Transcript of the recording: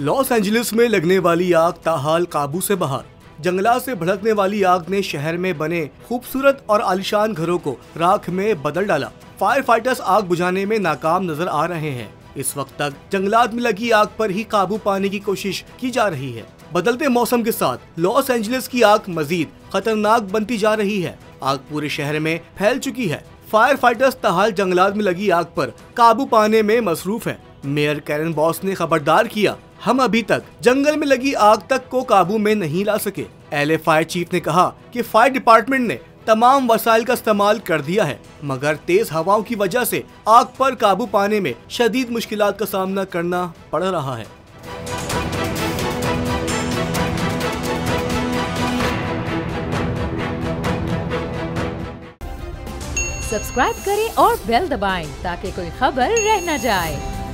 Los Angeles में लगने वाली आग ताहाल काबू से बाहर। जंगलात से भड़कने वाली आग ने शहर में बने खूबसूरत और आलीशान घरों को राख में बदल डाला। फायर फाइटर्स आग बुझाने में नाकाम नजर आ रहे हैं। इस वक्त तक जंगलात में लगी आग पर ही काबू पाने की कोशिश की जा रही है। बदलते मौसम के साथ लॉस एंजलिस की आग मजीद खतरनाक बनती जा रही है। आग पूरे शहर में फैल चुकी है। फायर फाइटर्स ताहाल जंगलात में लगी आग पर काबू पाने में मसरूफ है। मेयर कैरन बॉस ने खबरदार किया, हम अभी तक जंगल में लगी आग तक को काबू में नहीं ला सके। एलए फायर चीफ ने कहा कि फायर डिपार्टमेंट ने तमाम वसाइल का इस्तेमाल कर दिया है, मगर तेज हवाओं की वजह से आग पर काबू पाने में शदीद मुश्किलात का सामना करना पड़ रहा है। सब्सक्राइब करें और बेल दबाएं ताकि कोई खबर रह न जाए।